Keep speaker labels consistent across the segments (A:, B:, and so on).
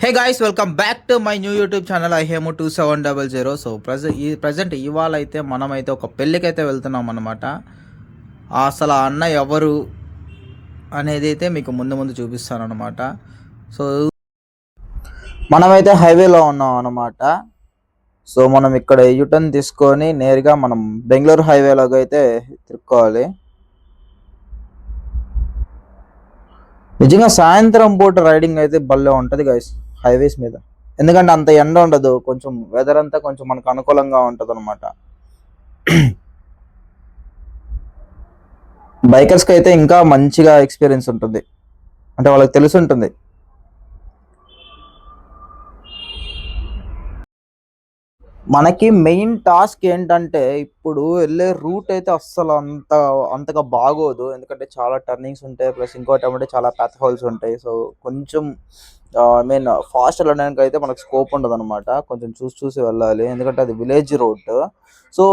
A: Hey guys, welcome back to my new YouTube channel ఐహేమో 2700. So present ఇవాళ అయితే మనమైతే ఒక పెళ్ళికైతే వెళ్తున్నాం అనమాట. అసలు ఆ అన్న ఎవరు అనేది అయితే మీకు ముందు ముందు చూపిస్తాను అనమాట. సో మనమైతే హైవేలో ఉన్నాం అనమాట. సో మనం ఇక్కడ యూటర్న్ తీసుకొని నేరుగా మనం బెంగళూరు హైవేలోకి అయితే తిరుక్కోవాలి. నిజంగా సాయంత్రం పూట రైడింగ్ అయితే భలే ఉంటుంది గైస్ హైవేస్ మీద. ఎందుకంటే అంత ఎండ ఉండదు, కొంచెం వెదర్ అంతా కొంచెం మనకు అనుకూలంగా ఉంటుంది అనమాట. బైకర్స్కి అయితే ఇంకా మంచిగా ఎక్స్పీరియన్స్ ఉంటుంది, అంటే వాళ్ళకి తెలిసి ఉంటుంది. మనకి మెయిన్ టాస్క్ ఏంటంటే ఇప్పుడు వెళ్ళే రూట్ అయితే అస్సలు అంతగా బాగోదు, ఎందుకంటే చాలా టర్నింగ్స్ ఉంటాయి, ప్లస్ ఇంకోటి ఏమంటే చాలా ప్యాత్ హోల్స్ ఉంటాయి. సో కొంచెం ఐ మీన్ ఫాస్ట్ వెళ్ళడానికి అయితే మనకు స్కోప్ ఉండదు అనమాట. కొంచెం చూసి చూసి వెళ్ళాలి, ఎందుకంటే అది విలేజ్ రోడ్. సో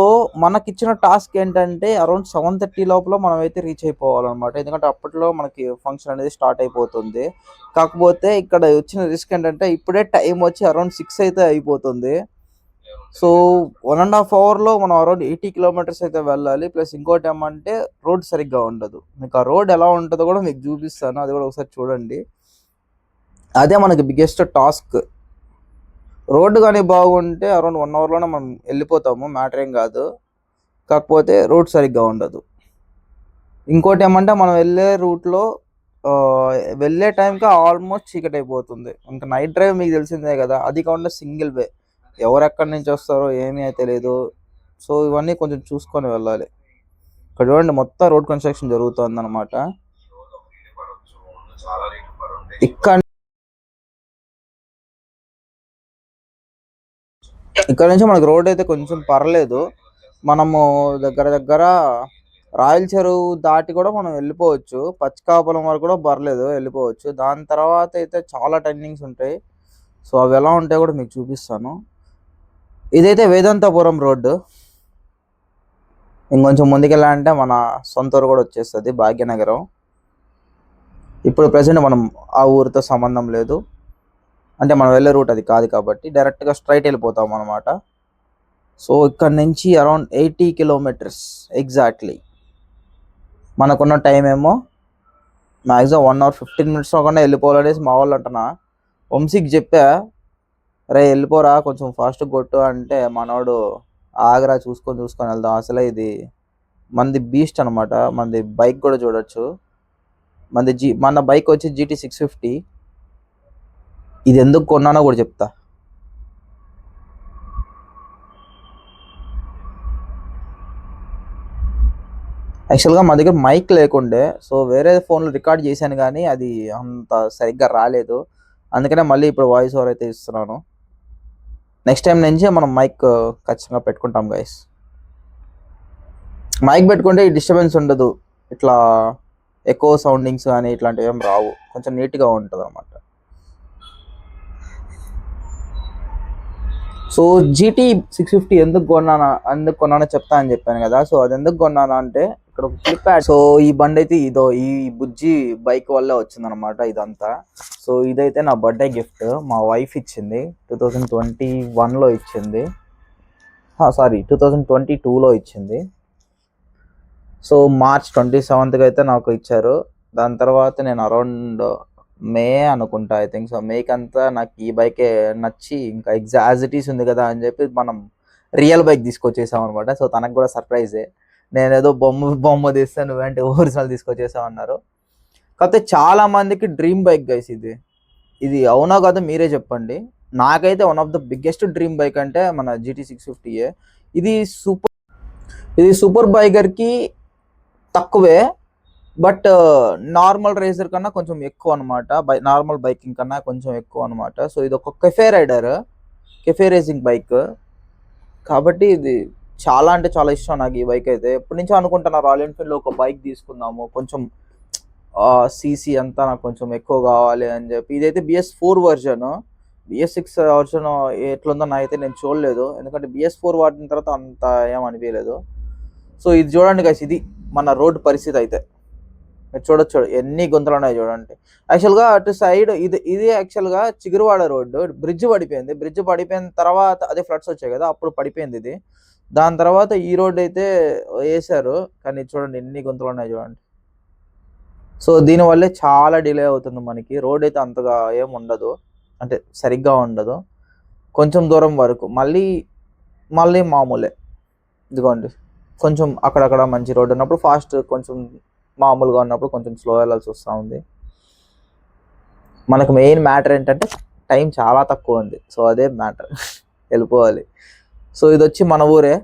A: మనకిచ్చిన టాస్క్ ఏంటంటే అరౌండ్ 7:30 లోపల మనం అయితే రీచ్ అయిపోవాలన్నమాట, ఎందుకంటే అప్పట్లో మనకి ఫంక్షన్ అనేది స్టార్ట్ అయిపోతుంది. కాకపోతే ఇక్కడ వచ్చిన రిస్క్ ఏంటంటే ఇప్పుడే టైం వచ్చి అరౌండ్ 6 అయితే అయిపోతుంది. సో 1.5 అవర్లో మనం అరౌండ్ 80 కిలోమీటర్స్ అయితే వెళ్ళాలి. ప్లస్ ఇంకోటి ఏమంటే రోడ్ సరిగ్గా ఉండదు. మీకు ఆ రోడ్ ఎలా ఉంటుందో కూడా మీకు చూపిస్తాను, అది కూడా ఒకసారి చూడండి. అదే మనకి బిగ్గెస్ట్ టాస్క్. రోడ్డు కానీ బాగుంటే అరౌండ్ 1 అవర్లోనే మనం వెళ్ళిపోతాము, మ్యాటర్ ఏం కాదు. కాకపోతే రోడ్ సరిగ్గా ఉండదు. ఇంకోటి ఏమంటే మనం వెళ్ళే రూట్లో వెళ్ళే టైంకి ఆల్మోస్ట్ చీకటి అయిపోతుంది. ఇంకా నైట్ డ్రైవ్ మీకు తెలిసిందే కదా, అది కాకుండా సింగిల్ వే, ఎవరు ఎక్కడి నుంచి వస్తారో ఏమీ అయితే లేదు. సో ఇవన్నీ కొంచెం చూసుకొని వెళ్ళాలి. ఇక్కడ చూడండి, మొత్తం రోడ్ కన్స్ట్రక్షన్ జరుగుతుంది అనమాట. ఇక్కడ నుంచి మనకు రోడ్ అయితే కొంచెం పర్లేదు. మనము దగ్గర దగ్గర రాయల చెరువు దాటి కూడా మనం వెళ్ళిపోవచ్చు, పచ్చికాపులం వరకు కూడా పర్లేదు, వెళ్ళిపోవచ్చు. దాని తర్వాత అయితే చాలా టర్నింగ్స్ ఉంటాయి. సో అవి ఎలా ఉంటాయో కూడా మీకు చూపిస్తాను. ఇదైతే వేదాంతపురం రోడ్డు. ఇంకొంచెం ముందుకెళ్ళాలంటే మన సొంత ఊరు కూడా వచ్చేస్తుంది, భాగ్యనగరం. ఇప్పుడు ప్రజెంట్ మనం ఆ ఊరితో సంబంధం లేదు, అంటే మనం వెళ్ళే రూట్ అది కాదు కాబట్టి డైరెక్ట్గా స్ట్రైట్ వెళ్ళిపోతాం అనమాట. సో ఇక్కడ నుంచి అరౌండ్ 80 కిలోమీటర్స్ ఎగ్జాక్ట్లీ. మనకున్న టైం ఏమో మ్యాక్సిమం 1 అవర్ 15 మినిట్స్ కాకుండా వెళ్ళిపోవాలనేసి మా వాళ్ళు అంటున్నా. వంశీకి చెప్పా, రే వెళ్ళిపోరా కొంచెం ఫాస్ట్గా కొట్టు అంటే, మనోడు ఆగరా చూసుకొని చూసుకొని వెళ్దాం. అసలే ఇది మనది బీస్ట్ అనమాట, మనది బైక్ కూడా చూడొచ్చు. మన బైక్ వచ్చి GT 650. ఇది ఎందుకు కొన్నానో కూడా చెప్తా. యాక్చువల్గా మా దగ్గర మైక్ లేకుండే, సో వేరే ఫోన్లో రికార్డ్ చేశాను కానీ అది అంత సరిగ్గా రాలేదు. అందుకనే మళ్ళీ ఇప్పుడు వాయిస్ ఓవర్ అయితే ఇస్తున్నాను. నెక్స్ట్ టైం నుంచి మనం మైక్ ఖచ్చితంగా పెట్టుకుంటాం గైస్. మైక్ పెట్టుకుంటే ఈ డిస్టర్బెన్స్ ఉండదు, ఇట్లా ఎక్కువ సౌండింగ్స్ కానీ ఇట్లాంటివి ఏం రావు, కొంచెం నీట్గా ఉంటుంది అనమాట. సో GT 650 ఎందుకు కొన్నానో చెప్తా అని చెప్పాను కదా. సో అది ఎందుకు కొన్నాను అంటే, ఇక్కడ ఒక క్లిప్ యాడ్. సో ఈ బండి అయితే ఈ బుజ్జి బైక్ వల్లే వచ్చిందనమాట ఇదంతా. సో ఇదైతే నా బర్త్డే గిఫ్ట్ మా వైఫ్ ఇచ్చింది, 2021లో ఇచ్చింది, సారీ 2022లో ఇచ్చింది. సో March 27th అయితే నాకు ఇచ్చారు. దాని తర్వాత నేను అరౌండ్ మే అనుకుంటా, ఐ థింక్ సో, మేకంతా నాకు ఈ బైకే నచ్చి ఇంకా యాజ్ ఇట్ ఈస్ ఉంది కదా అని చెప్పి మనం రియల్ బైక్ తీసుకొచ్చేసాం అనమాట. సో తనకు కూడా సర్ప్రైజే. నేనేదో బొమ్మ తీస్తే నువ్వేంటి ఒరిజినల్ తీసుకొచ్చేసావు అన్నారు. కాకపోతే చాలా మందికి డ్రీమ్ బైక్ గైస్ ఇది అవునా కాదో మీరే చెప్పండి. నాకైతే one of the biggest dream bike అంటే మన GT 650. ఇది సూపర్ బైకర్కి తక్కువే, బట్ నార్మల్ రేసర్ కన్నా కొంచెం ఎక్కువ అనమాట, నార్మల్ బైకింగ్ కన్నా కొంచెం ఎక్కువ అనమాట. సో ఇది ఒక కెఫే రేసింగ్ బైక్ కాబట్టి ఇది చాలా అంటే చాలా ఇష్టం నాకు ఈ బైక్ అయితే. ఎప్పటి నుంచో అనుకుంటున్నా రాయల్ ఎన్ఫీల్డ్లో ఒక బైక్ తీసుకుందాము, కొంచెం CC అంతా నాకు కొంచెం ఎక్కువ కావాలి అని చెప్పి. ఇదైతే BS4 వర్జన్, BS6 వర్జన్ ఎట్లుందో నాకైతే నేను చూడలేదు, ఎందుకంటే BS4 వాడిన తర్వాత అంత ఏమనిపించలేదు. సో ఇది చూడండి గైస్, ఇది మన రోడ్ పరిస్థితి అయితే. మీరు చూడొచ్చు ఎన్ని గుంతలు ఉన్నాయి చూడండి. యాక్చువల్గా అటు సైడ్ ఇది యాక్చువల్గా చిగురువాడ రోడ్డు, బ్రిడ్జ్ పడిపోయింది. బ్రిడ్జ్ పడిపోయిన తర్వాత అదే ఫ్లడ్స్ వచ్చాయి కదా, అప్పుడు పడిపోయింది ఇది. దాని తర్వాత ఈ రోడ్ అయితే వేసారు, కానీ చూడండి ఎన్ని గుంతలు ఉన్నాయి చూడండి. సో దీనివల్లే చాలా డిలే అవుతుంది మనకి. రోడ్ అయితే అంతగా ఏం ఉండదు, అంటే సరిగ్గా ఉండదు. కొంచెం దూరం వరకు మళ్ళీ మామూలే. ఇదిగోండి కొంచెం అక్కడక్కడ మంచి రోడ్ ఉన్నప్పుడు ఫాస్ట్, కొంచెం మామూలుగా ఉన్నప్పుడు కొంచెం స్లో వెళ్ళాల్సి వస్తూ ఉంది. మనకు మెయిన్ మ్యాటర్ ఏంటంటే టైం చాలా తక్కువ ఉంది, సో అదే మ్యాటర్. వెళ్ళిపోవాలి. సో ఇది వచ్చి మన ఊరే,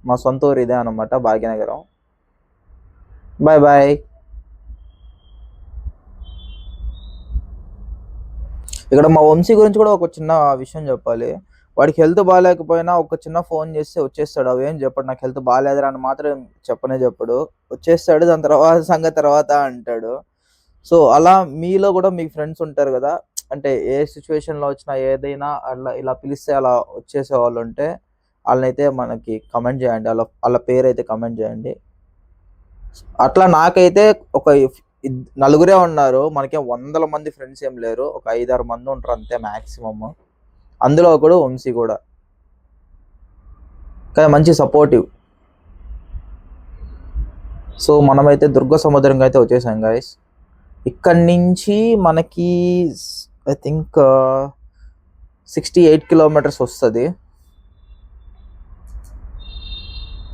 A: మా సొంత ఊరు ఇదే అనమాట, భాగ్యనగరం. Bye bye. ఇక్కడ మా వంశీ గురించి కూడా ఒక చిన్న విషయం చెప్పాలి. వాడికి హెల్త్ బాగాలేకపోయినా ఒక చిన్న ఫోన్ చేస్తే వచ్చేస్తాడు. అవేం చెప్పడు, నాకు హెల్త్ బాగాలేదురా అని మాత్రం చెప్పడు. వచ్చేస్తాడు, దాని తర్వాత సంగతి తర్వాత అంటాడు. సో అలా మీలో కూడా మీ ఫ్రెండ్స్ ఉంటారు కదా, అంటే ఏ సిచ్యువేషన్లో వచ్చినా ఏదైనా అలా ఇలా పిలిస్తే అలా వచ్చేసే వాళ్ళు ఉంటే వాళ్ళనైతే మనకి కమెంట్ చేయండి, వాళ్ళ పేరు అయితే కమెంట్ చేయండి. అట్లా నాకైతే ఒక నలుగురే ఉన్నారు, మనకేం 100 మంది ఫ్రెండ్స్ ఏం లేరు, ఒక 5-6 మంది ఉంటారు అంతే మ్యాక్సిమమ్. అందులో కూడా వంశీ కూడా, కానీ మంచి సపోర్టివ్. సో మనమైతే దుర్గ సముద్రంగా అయితే వచ్చేసాం గైస్. ఇక్కడి నుంచి మనకి ఐ థింక్ 68 కిలోమీటర్స్ వస్తుంది.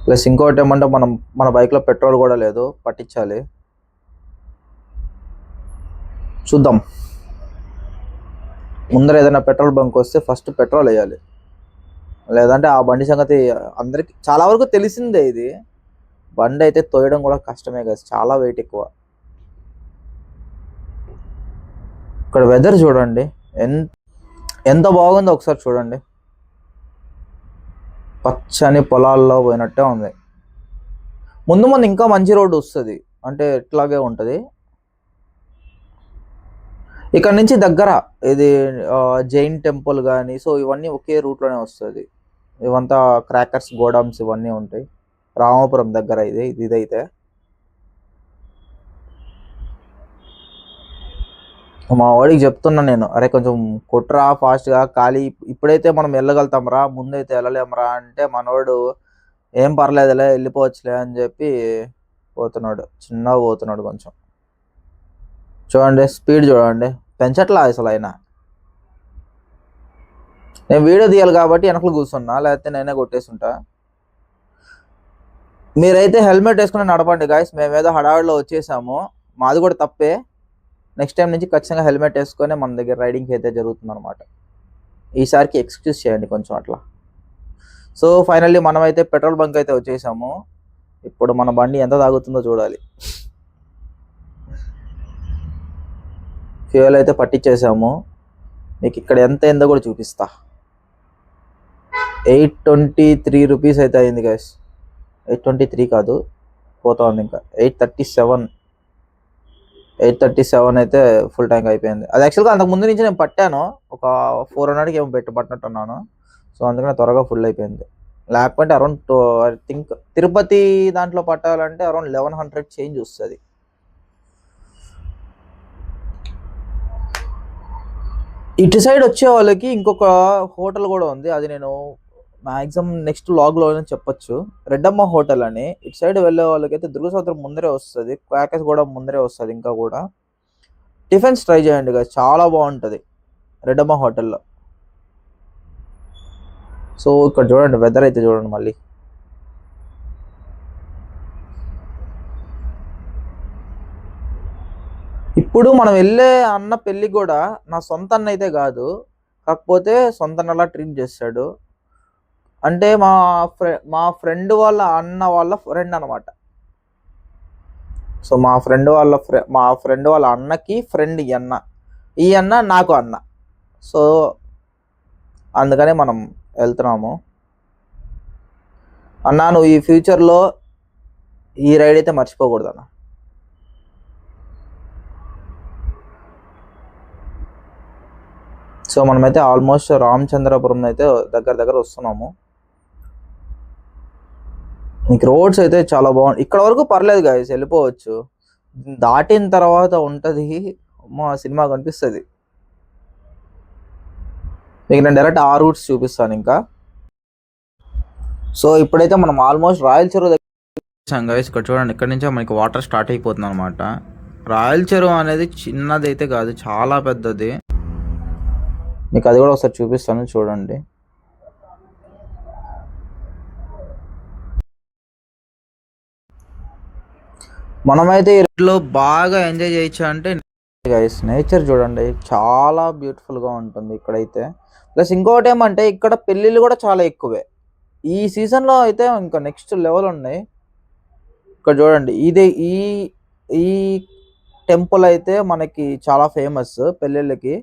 A: ప్లస్ ఇంకోటి ఏమంటే మన బైక్లో పెట్రోల్ కూడా లేదు, పట్టించాలి. చూద్దాం, ముందర ఏదైనా పెట్రోల్ బంక్ వస్తే ఫస్ట్ పెట్రోల్ వేయాలి, లేదంటే ఆ బండి సంగతి అందరికి చాలా వరకు తెలిసిందే. ఇది బండి అయితే తోయడం కూడా కష్టమే కదా, చాలా వెయిట్ ఎక్కువ. ఇక్కడ వెదర్ చూడండి ఎంత బాగుందో ఒకసారి చూడండి, పచ్చని పొలాల్లో పోయినట్టే ఉంది. ముందు ఇంకా మంచి రోడ్డు వస్తుంది, అంటే ఇట్లాగే ఉంటుంది. ఇక్కడ నుంచి దగ్గర ఇది జైన్ టెంపుల్ కానీ, సో ఇవన్నీ ఒకే రూట్లోనే వస్తుంది. ఇవంతా క్రాకర్స్ గోడౌన్స్ ఇవన్నీ ఉంటాయి. రామాపురం దగ్గర ఇదైతే మా వాడికి చెప్తున్నా నేను, అరే కొంచెం కొట్రా ఫాస్ట్గా, ఖాళీ ఇప్పుడైతే మనం వెళ్ళగలుగుతాం రా, ముందైతే వెళ్ళలేమరా అంటే మనోడు ఏం పర్లేదులే వెళ్ళిపోవచ్చులే అని చెప్పి పోతున్నాడు, చిన్నగా పోతున్నాడు కొంచెం. చూడండి స్పీడ్ చూడండి, పెంచట్లా అసలు అయినా. నేను వీడియో తీయాలి కాబట్టి వెనకలు కూర్చున్నా, లేకపోతే నేనే కొట్టేస్తుంటా. మీరైతే హెల్మెట్ వేసుకుని నడపండి గాయస్. మేమేదో హడావిడిలో వచ్చేసాము, మాది కూడా తప్పే. నెక్స్ట్ టైం నుంచి ఖచ్చితంగా హెల్మెట్ వేసుకొని మన దగ్గర రైడింగ్ అయితే జరుగుతుంది అనమాట. ఈసారికి ఎక్స్క్యూజ్ చేయండి కొంచెం అట్లా. సో ఫైనల్లీ మనమైతే పెట్రోల్ బంక్ అయితే వచ్చేసాము. ఇప్పుడు మన బండి ఎంత తాగుతుందో చూడాలి. ఫ్యూయల్ అయితే పట్టించేసాము, మీకు ఇక్కడ ఎంత అయిందో కూడా చూపిస్తా. 823 రూపీస్ అయితే అయింది గైస్. 823 కాదు, పోతా ఉంది ఇంకా. 837 అయితే ఫుల్ ట్యాంక్ అయిపోయింది. అది యాక్చువల్గా అంతకు ముందు నుంచి నేను పట్టాను, ఒక 400కి ఏమో పట్టినట్టున్నాను. సో అందుకనే త్వరగా ఫుల్ అయిపోయింది. లేకపోతే అరౌండ్ ఐ థింక్ తిరుపతి దాంట్లో పట్టాలంటే అరౌండ్ 1100 చేంజ్ వస్తుంది. ఇటు సైడ్ వచ్చే వాళ్ళకి ఇంకొక హోటల్ కూడా ఉంది, అది నేను మ్యాక్సిమం నెక్స్ట్ వ్లాగ్లో చెప్పొచ్చు. రెడ్డమ్మ హోటల్ అని. ఇటు సైడ్ వెళ్ళే వాళ్ళకైతే దుర్గ సముద్రం ముందరే వస్తుంది, క్వాకస్ కూడా ముందరే వస్తుంది. ఇంకా కూడా టిఫిన్స్ ట్రై చేయండి కదా, చాలా బాగుంటుంది రెడ్డమ్మ హోటల్లో. సో ఇక్కడ చూడండి వెదర్ అయితే చూడండి మళ్ళీ. ఇప్పుడు మనం వెళ్ళే అన్న పెళ్ళి కూడా నా సొంత అన్న అయితే కాదు, కాకపోతే సొంత అన్నలా ట్రీట్ చేస్తాడు. అంటే మా ఫ్రెండ్ వాళ్ళ అన్న వాళ్ళ ఫ్రెండ్ అనమాట. సో మా ఫ్రెండ్ వాళ్ళ అన్నకి ఫ్రెండ్ ఈ అన్న నాకు అన్న. సో అందుకనే మనం వెళ్తున్నాము. అన్నా నువ్వు ఈ ఫ్యూచర్లో ఈ రైడ్ అయితే మర్చిపోకూడదు అన్న. సో మనమైతే ఆల్మోస్ట్ రామచంద్రపురం అయితే దగ్గర వస్తున్నాము. మీకు రోడ్స్ అయితే చాలా బాగుంది, ఇక్కడ వరకు పర్లేదు గాయస్, వెళ్ళిపోవచ్చు. దాటిన తర్వాత ఉంటది మా సినిమా కనిపిస్తుంది. మీకు నేను డైరెక్ట్ ఆ రూట్స్ చూపిస్తాను ఇంకా. సో ఇప్పుడైతే మనం ఆల్మోస్ట్ రాయల్ చెరువు దగ్గర గైస్. ఇక్కడ చూడండి, ఇక్కడ నుంచే మనకి వాటర్ స్టార్ట్ అయిపోతుంది అనమాట. రాయల్ చెరువు అనేది చిన్నది అయితే కాదు, చాలా పెద్దది. మీకు అది కూడా ఒకసారి చూపిస్తాను చూడండి. మనమైతే ఇంట్లో బాగా ఎంజాయ్ చేయొచ్చు అంటే గైస్, నేచర్ చూడండి చాలా బ్యూటిఫుల్గా ఉంటుంది ఇక్కడైతే. ప్లస్ ఇంకోటి ఏమంటే ఇక్కడ పెళ్ళిళ్ళు కూడా చాలా ఎక్కువే ఈ సీజన్లో అయితే. ఇంకా నెక్స్ట్ లెవెల్ ఉన్నాయి. ఇక్కడ చూడండి, ఇదే ఈ ఈ టెంపుల్ అయితే మనకి చాలా ఫేమస్ పెళ్ళిళ్ళకి.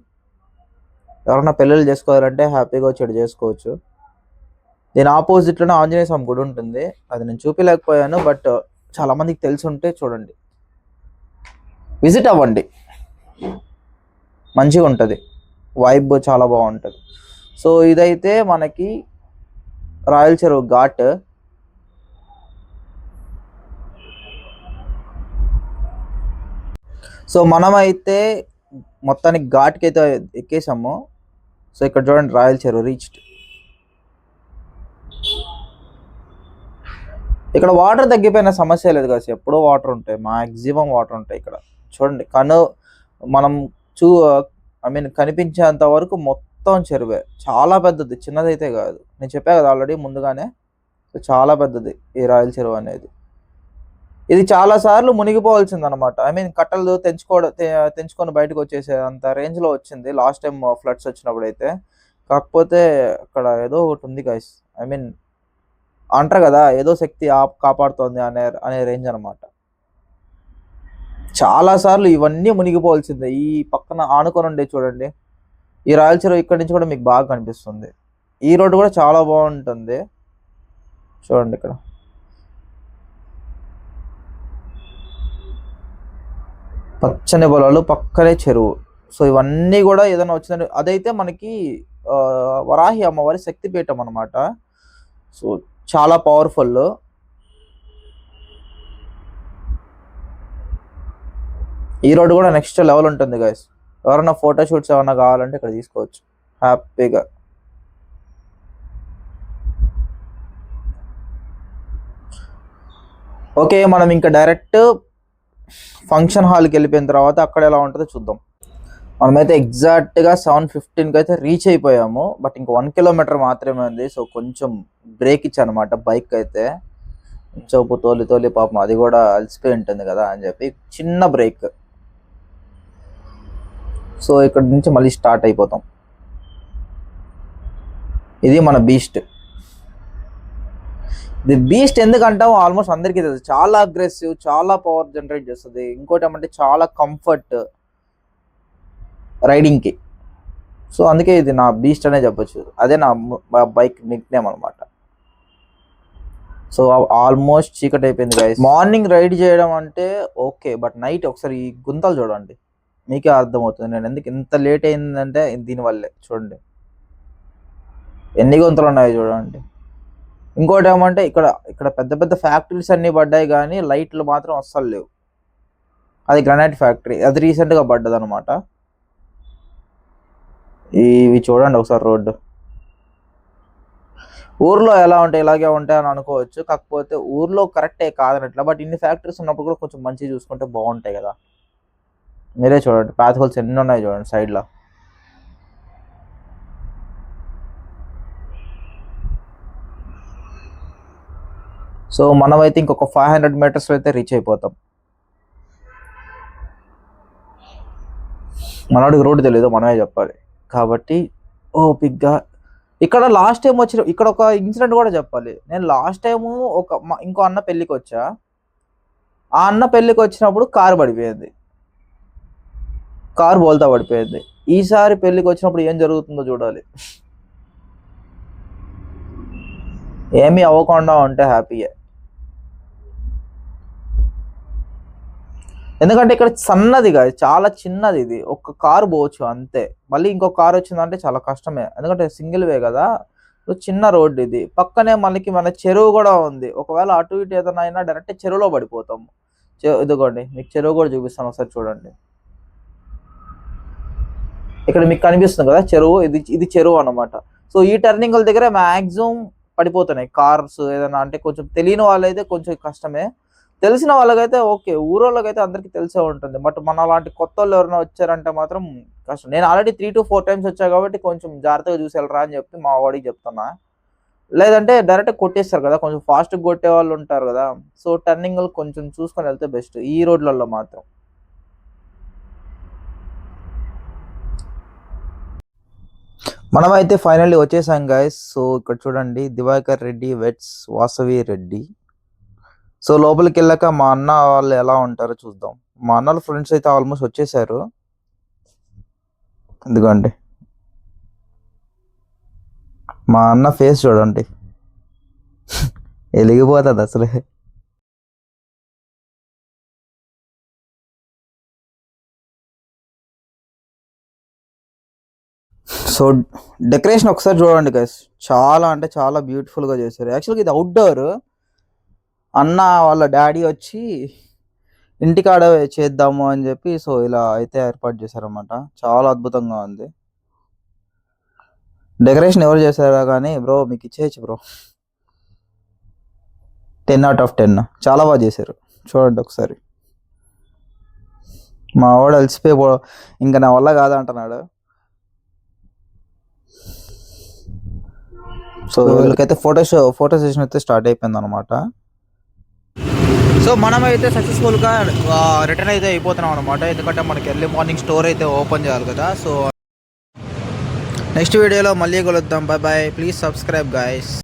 A: ఎవరైనా పెళ్ళిళ్ళు చేసుకోవాలంటే హ్యాపీగా వచ్చి చేసుకోవచ్చు. దీని ఆపోజిట్లోనే ఆంజనేయ స్వామి గుడి ఉంటుంది. అది నేను చూపించలేకపోయాను, బట్ చాలా మందికి తెలిసి ఉంటే చూడండి, విజిట్ అవ్వండి, మంచిగా ఉంటుంది, వైబ్ చాలా బాగుంటుంది. సో ఇదైతే మనకి రాయల్ చెరువు ఘాట్. సో మనమైతే మొత్తానికి ఘాట్కి అయితే ఎక్కేసాము. సో ఇక్కడ చూడండి, రాయల్ చెరువు రీచ్డ్. ఇక్కడ వాటర్ తగ్గిపోయిన సమస్య లేదు కదా, ఎప్పుడో వాటర్ ఉంటాయి, మ్యాక్సిమం వాటర్ ఉంటాయి ఇక్కడ. చూడండి, మనం కనిపించేంత వరకు మొత్తం చెరువే, చాలా పెద్దది, చిన్నదైతే కాదు. నేను చెప్పా కదా ఆల్రెడీ ముందుగానే, చాలా పెద్దది ఈ రాయల్ చెరువు అనేది. ఇది చాలా సార్లు మునిగిపోవాల్సింది అనమాట. కట్టలు తెంచుకొని బయటకు వచ్చేసే అంత రేంజ్లో వచ్చింది లాస్ట్ టైం ఫ్లడ్స్ వచ్చినప్పుడు అయితే. కాకపోతే అక్కడ ఏదో ఒకటి ఉంది గైస్, అంటారు కదా, ఏదో శక్తి కాపాడుతోంది అనే రేంజ్ అనమాట. చాలా సార్లు ఇవన్నీ మునిగిపోవాల్సిందే. ఈ పక్కన ఆనుకొని ఉండే చూడండి, ఈ రాయల్ చెరువు ఇక్కడ నుంచి కూడా మీకు బాగా కనిపిస్తుంది. ఈ రోడ్డు కూడా చాలా బాగుంటుంది చూడండి. ఇక్కడ పచ్చని పొలాలు, పక్కనే చెరువు. సో ఇవన్నీ కూడా ఏదైనా వచ్చిందంటే అదైతే మనకి వరాహి అమ్మవారి శక్తిపీఠం అనమాట. సో చాలా పవర్ఫుల్. ఈ రోడ్డు కూడా నెక్స్ట్ లెవెల్ ఉంటుంది గైస్. ఎవరైనా ఫోటో షూట్స్ ఏమైనా కావాలంటే ఇక్కడ తీసుకోవచ్చు హ్యాపీగా. ఓకే, మనం ఇంకా డైరెక్ట్ ఫంక్షన్ హాల్కి వెళ్ళిపోయిన తర్వాత అక్కడ ఎలా ఉంటుందో చూద్దాం. మనమైతే ఎగ్జాక్ట్గా 7:15కి అయితే రీచ్ అయిపోయాము. బట్ ఇంకా 1 కిలోమీటర్ మాత్రమే ఉంది. సో కొంచెం బ్రేక్ ఇచ్చానమాట బైక్ అయితే. చోపు తోలి పాపం అది కూడా అలసిపోయి ఉంటుంది కదా అని చెప్పి చిన్న బ్రేక్. సో ఇక్కడ నుంచి మళ్ళీ స్టార్ట్ అయిపోతాం. ఇది మన బీస్ట్. ఇది బీస్ట్ ఎందుకంటాం ఆల్మోస్ట్ అందరికీ తెలుసు, చాలా అగ్రెసివ్, చాలా పవర్ జనరేట్ చేస్తుంది. ఇంకోటి ఏమంటే చాలా కంఫర్ట్ రైడింగ్కి. సో అందుకే ఇది నా బీస్ట్ అనే చెప్పొచ్చు. అదే నా బైక్ నిక్ నేమ్ అనమాట. సో ఆల్మోస్ట్ చీకటి అయిపోయింది గైస్. మార్నింగ్ రైడ్ చేయడం అంటే ఓకే, బట్ నైట్ ఒకసారి ఈ గుంతలు చూడండి, మీకే అర్థమవుతుంది నేను ఎందుకు ఇంత లేట్ అయిందంటే దీనివల్లే. చూడండి ఎన్ని గుంతలు ఉన్నాయో చూడండి. ఇంకోటి ఏమంటే ఇక్కడ పెద్ద పెద్ద ఫ్యాక్టరీస్ అన్నీ పడ్డాయి, కానీ లైట్లు మాత్రం అస్సలు లేవు. అది గ్రానైట్ ఫ్యాక్టరీ, అది రీసెంట్గా పడ్డది అనమాట. ఇవి చూడండి ఒకసారి రోడ్డు. ఊర్లో ఎలా ఉంటాయి ఇలాగే ఉంటాయి అని అనుకోవచ్చు, కాకపోతే ఊర్లో కరెక్టే కాదనట్లా. బట్ ఇన్ని ఫ్యాక్టరీస్ ఉన్నప్పుడు కూడా కొంచెం మంచిగా చూసుకుంటే బాగుంటాయి కదా. మీరే చూడండి, పాత్ హోల్స్ ఎన్ని ఉన్నాయి చూడండి సైడ్లో. సో మనమైతే ఇంకొక 500 మీటర్స్ అయితే రీచ్ అయిపోతాం. మనవాడికి రోడ్డు తెలియదు, మనమే చెప్పాలి కాబట్టి ఓపిక్గా. ఇక్కడ లాస్ట్ టైం ఇక్కడ ఒక ఇన్సిడెంట్ కూడా చెప్పాలి. నేను లాస్ట్ టైము ఇంకో అన్న పెళ్ళికి వచ్చా. ఆ అన్న పెళ్ళికి వచ్చినప్పుడు కారు పడిపోయింది, కారు బోల్తా పడిపోయింది. ఈసారి పెళ్ళికి వచ్చినప్పుడు ఏం జరుగుతుందో చూడాలి. ఏమీ అవ్వకుండా ఉంటే హ్యాపీయే. ఎందుకంటే ఇక్కడ సన్నది కాదు, చాలా చిన్నది. ఇది ఒక కారు పోవచ్చు అంతే. మళ్ళీ ఇంకో కారు వచ్చిందంటే చాలా కష్టమే, ఎందుకంటే సింగిల్ వే కదా, చిన్న రోడ్డు ఇది. పక్కనే మన చెరువు కూడా ఉంది. ఒకవేళ అటు ఇటు ఏదైనా అయినా డైరెక్ట్ చెరువులో పడిపోతాము. ఇదిగోండి మీకు చెరువు కూడా చూపిస్తాను, ఒకసారి చూడండి. ఇక్కడ మీకు కనిపిస్తుంది కదా చెరువు, ఇది చెరువు అన్నమాట. సో ఈ టర్నింగ్ల దగ్గర మ్యాక్సిమం పడిపోతున్నాయి కార్స్ ఏదైనా. అంటే కొంచెం తెలియని వాళ్ళైతే కొంచెం కష్టమే, తెలిసిన వాళ్ళకైతే ఓకే, ఊరోళ్ళకైతే అందరికీ తెలిసే ఉంటుంది. బట్ మన అలాంటి కొత్త వాళ్ళు ఎవరైనా వచ్చారంటే మాత్రం కష్టం. నేను ఆల్రెడీ 3 to 4 times వచ్చా కాబట్టి కొంచెం జాగ్రత్తగా చూసి వెళ్ళరా అని చెప్పి మా వాడికి చెప్తున్నా. లేదంటే డైరెక్ట్ కొట్టేస్తారు కదా, కొంచెం ఫాస్ట్గా కొట్టే వాళ్ళు ఉంటారు కదా. సో టర్నింగ్ కొంచెం చూసుకొని వెళ్తే బెస్ట్ ఈ రోడ్లలో మాత్రం. మనమైతే ఫైనల్లీ వచ్చేసాం గైస్. సో ఇక్కడ చూడండి, దివాకర్ రెడ్డి వెట్స్ వాసవి రెడ్డి. సో లోపలికి వెళ్ళాక మా అన్న వాళ్ళు ఎలా ఉంటారో చూద్దాం. మా అన్నల ఫ్రెండ్స్ అయితే ఆల్మోస్ట్ వచ్చేసారు. ఎందుకండి మా అన్న ఫేస్ చూడండి, వెలిగిపోతుంది అసలే. సో డెకరేషన్ ఒకసారి చూడండి గైస్, చాలా అంటే చాలా బ్యూటిఫుల్గా చేశారు. యాక్చువల్గా ఇది అవుట్డోర్. అన్న వాళ్ళ డాడీ వచ్చి ఇంటికాడ చేద్దాము అని చెప్పి సో ఇలా అయితే ఏర్పాటు చేశారన్నమాట. చాలా అద్భుతంగా ఉంది. డెకరేషన్ ఎవరు చేశారా కానీ బ్రో మీకు ఇచ్చేయచ్చు బ్రో, 10 out of 10. చాలా బాగా చేశారు. చూడండి ఒకసారి. మా వాడు అలసిపోయి ఇంకా నా వల్ల కాదంటున్నాడు. సో వీళ్ళకైతే ఫోటో సెషన్ అయితే స్టార్ట్ అయిపోయింది అనమాట. సో మనమైతే సక్సెస్ఫుల్గా రిటర్న్ అయితే అయిపోతున్నాం అనమాట. ఎందుకంటే మనకి ఎర్లీ మార్నింగ్ స్టోర్ అయితే ఓపెన్ చేయాలి కదా. సో నెక్స్ట్ వీడియోలో మళ్ళీ కలుద్దాం. Bye bye. Please subscribe guys.